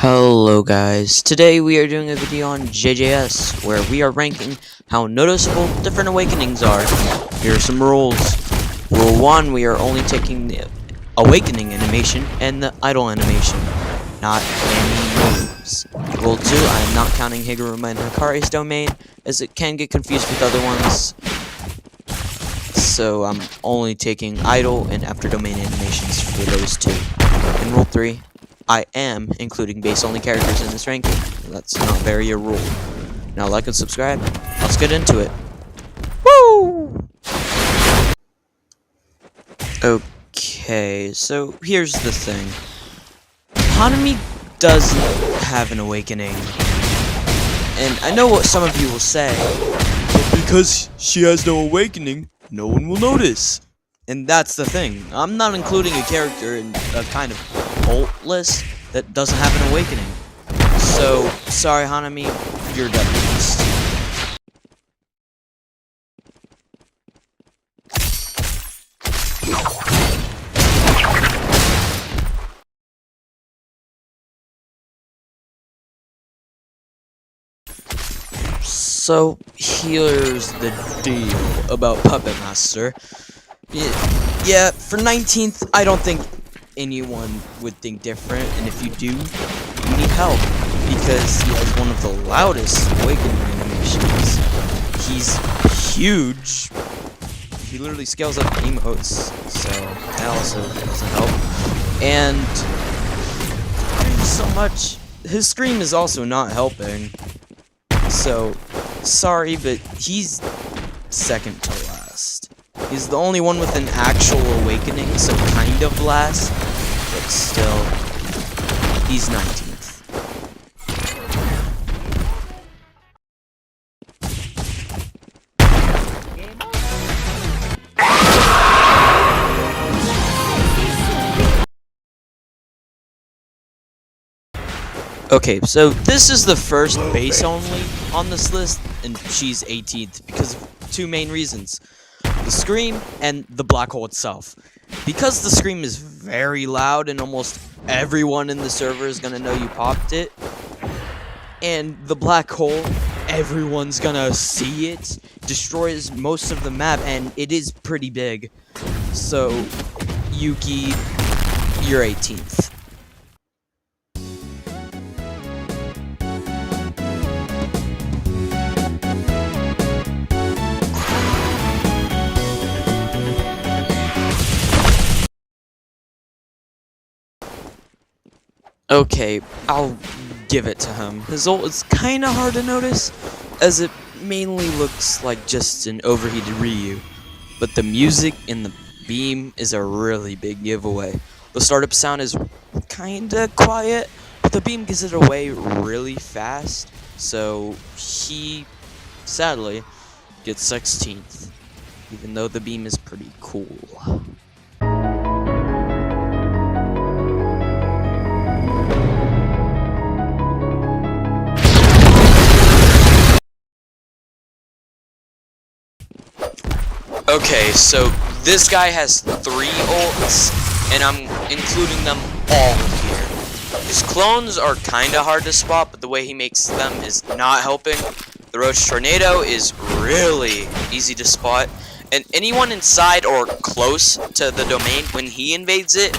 Hello guys, today we are doing a video on JJS where we are ranking how noticeable different awakenings are. Here are some rules. Rule 1, we are only taking the awakening animation and the idle animation, not any moves. Rule 2, I am not counting Higuruma and Hikaru's domain as it can get confused with other ones. So I'm only taking idle and after domain animations for those two. And rule 3, I am including base-only characters in this ranking. That's not very a rule. Now like and subscribe. Let's get into it. Woo! Okay, so here's the thing. Hanami doesn't have an awakening. And I know what some of you will say, but because she has no awakening, no one will notice. And that's the thing. I'm not including a character in a kind of alt list that doesn't have an awakening. So, sorry Hanami, you're dead list. So, here's the deal about Puppet Master. Yeah, for 19th, I don't think anyone would think different, and if you do, you need help, because he has one of the loudest awakening animations. He's huge. He literally scales up emotes, so that also doesn't help. And there's so much. His scream is also not helping. So, sorry, but he's second to last. He's the only one with an actual awakening, so kind of last, but still, he's 19th. Okay, so this is the first base only on this list, and she's 18th because of two main reasons. The scream and the black hole itself. Because the scream is very loud and almost everyone in the server is gonna know you popped it, and the black hole, everyone's gonna see it, destroys most of the map, and it is pretty big. So, Yuki, you're 18th. Okay, I'll give it to him. His ult is kinda hard to notice, as it mainly looks like just an overheated Ryu. But the music in the beam is a really big giveaway. The startup sound is kinda quiet, but the beam gives it away really fast, so he, sadly, gets 16th, even though the beam is pretty cool. Okay, so this guy has 3 ults, and I'm including them all here. His clones are kinda hard to spot, but the way he makes them is not helping. The Roach Tornado is really easy to spot, and anyone inside or close to the domain, when he invades it,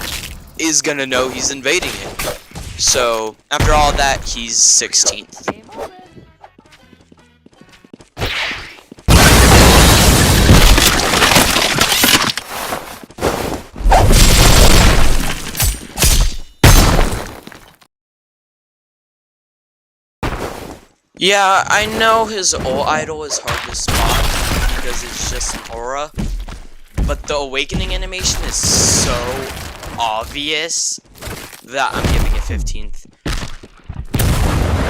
is gonna know he's invading it. So, after all that, he's 16th. Yeah, I know his ult idol is hard to spot because it's just an aura, but the awakening animation is so obvious that I'm giving it 15th.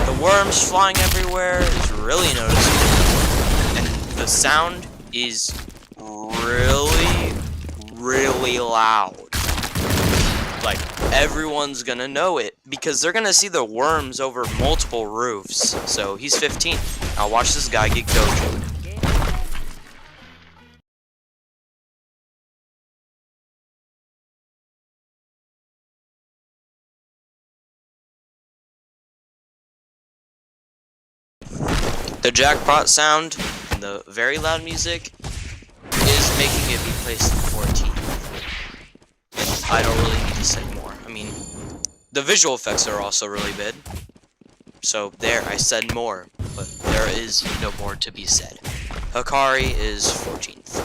The worms flying everywhere is really noticeable, and the sound is really loud. Like, everyone's gonna know it, because they're gonna see the worms over multiple roofs. So, he's 15th. Now watch this guy get dojoed. The jackpot sound and the very loud music is making it be placed in 14. And I don't really need to say more. I mean, the visual effects are also really good. So there, I said more, but there is no more to be said. Hikari is 14th.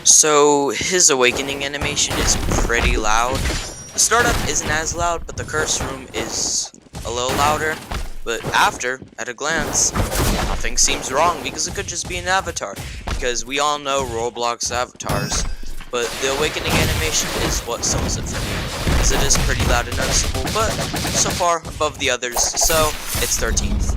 So his awakening animation is pretty loud. The startup isn't as loud, but the curse room is a little louder. But after, at a glance, nothing seems wrong because it could just be an avatar. Because we all know Roblox avatars. But the awakening animation is what sells it for me. Because it is pretty loud and noticeable, but so far above the others, so it's 13th.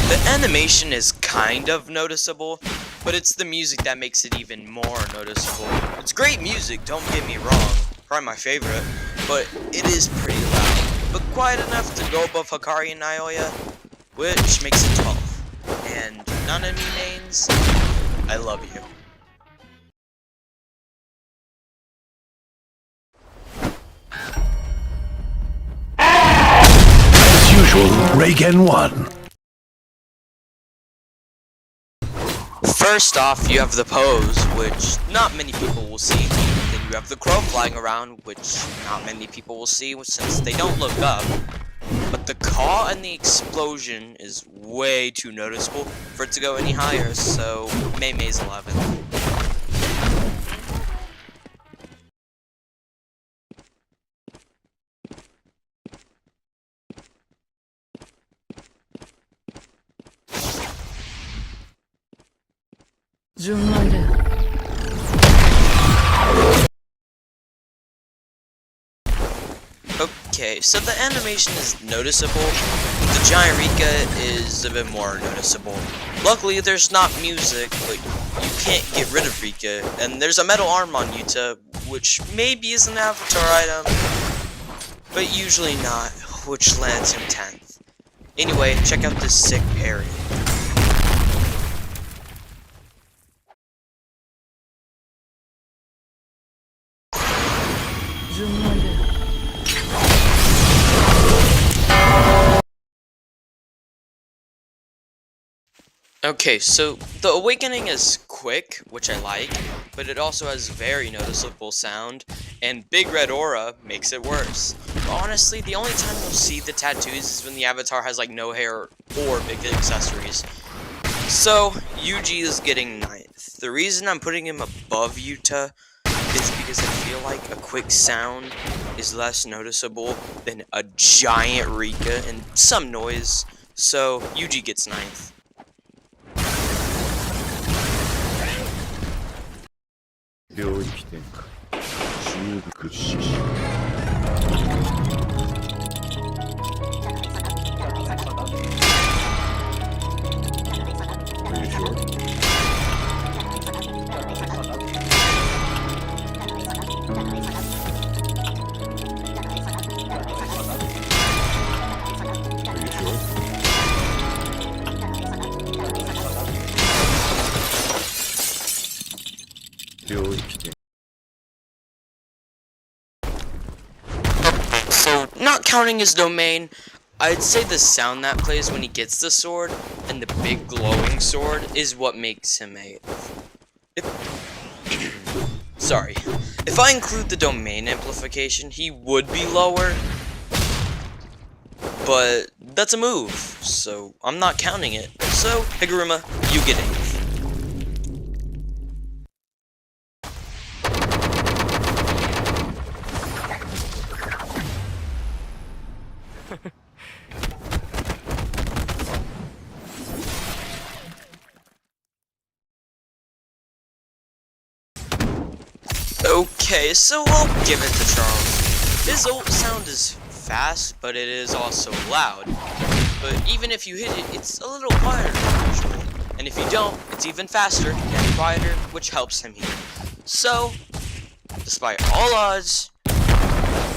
The animation is kind of noticeable, but it's the music that makes it even more noticeable. It's great music, don't get me wrong, probably my favorite, but it is pretty loud, but quiet enough to go above Hikari and Naoya, which makes it 12. And Nanami names, I love you. As usual, Reigen won. First off, you have the pose, which not many people will see. Then you have the crow flying around, which not many people will see since they don't look up. But the caw and the explosion is way too noticeable for it to go any higher, so May's 11th. Okay, so the animation is noticeable. The giant Rika is a bit more noticeable. Luckily, there's not music, but you can't get rid of Rika. And there's a metal arm on Yuta, which maybe is an avatar item, but usually not, which lands him 10th. Anyway, check out this sick parry. Okay, so the awakening is quick, which I like, but it also has very noticeable sound, and Big Red Aura makes it worse. But honestly, the only time you'll see the tattoos is when the avatar has like no hair or big accessories. So, Yuji is getting 9th. The reason I'm putting him above Yuta is because I feel like a quick sound is less noticeable than a giant Rika and some noise, so Yuji gets 9th. So, not counting his domain, I'd say the sound that plays when he gets the sword and the big glowing sword is what makes him 8th. Sorry. If I include the domain amplification, he would be lower, but that's a move, so I'm not counting it. So, Higuruma, you get 8th. Okay, so I'll give it to Charles. His ult sound is fast, but it is also loud. but even if you hit it, it's a little quieter than usual. And if you don't, it's even faster and quieter, which helps him heal. So, despite all odds,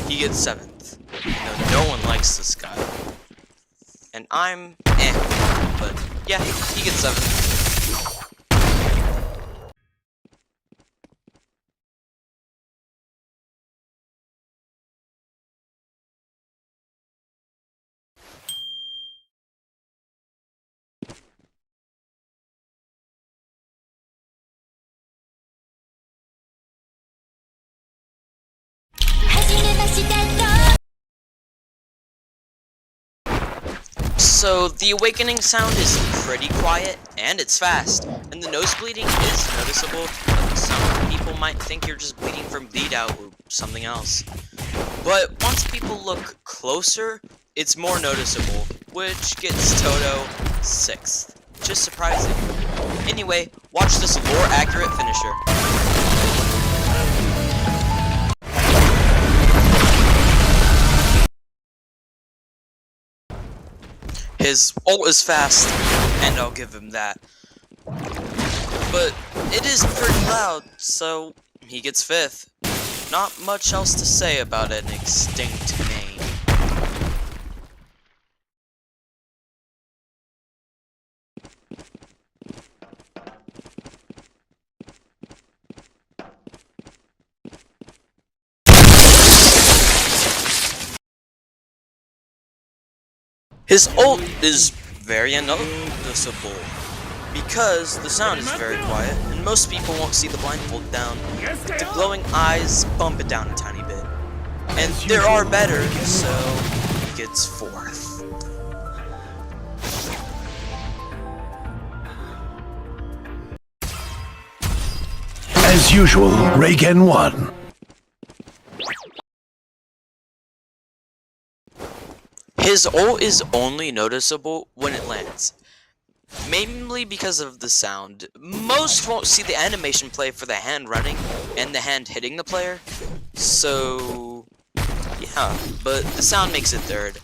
he gets 7th. No one likes this guy. And I'm but yeah, he gets 7th. So the awakening sound is pretty quiet and it's fast, and the nose bleeding is noticeable, but some people might think you're just bleeding from bleed out or something else. But once people look closer, it's more noticeable, which gets Toto 6th, which is surprising. Anyway, watch this lore accurate finisher. His ult is fast, and I'll give him that. But it is pretty loud, so he gets 5th. Not much else to say about an extinct main. His ult is very unnoticeable because the sound is very quiet and most people won't see the blindfold down. The glowing eyes bump it down a tiny bit. And there are better, so he gets 4th. As usual, Regen won. His ult is only noticeable when it lands, mainly because of the sound. Most won't see the animation play for the hand running and the hand hitting the player, so yeah, but the sound makes it 3rd.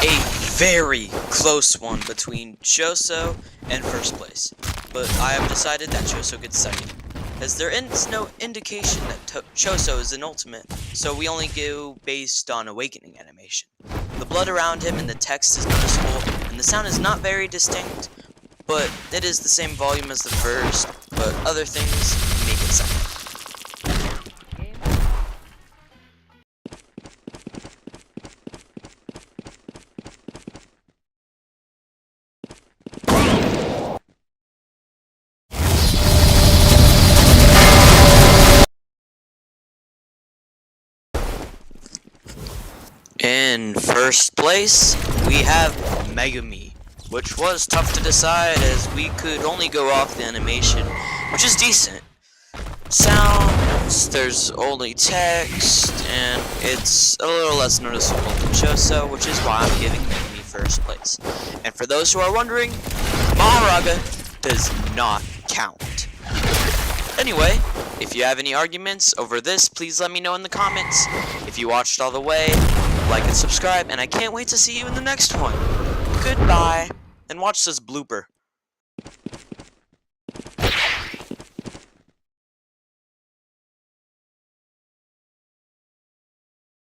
A very close one between Choso and 1st place, but I have decided that Choso gets 2nd, as there is no indication that Choso is an ultimate, so we only go based on awakening animation. The blood around him and the text is noticeable, and the sound is not very distinct, but it is the same volume as the 1st, but other things make it 2nd. In 1st place, we have Megami, which was tough to decide as we could only go off the animation, which is decent. Sounds, there's only text, and it's a little less noticeable than Choso, which is why I'm giving Megami 1st place. And for those who are wondering, Maharaga does not count. Anyway, if you have any arguments over this, please let me know in the comments. If you watched all the way, like and subscribe, and I can't wait to see you in the next one. Goodbye, and watch this blooper.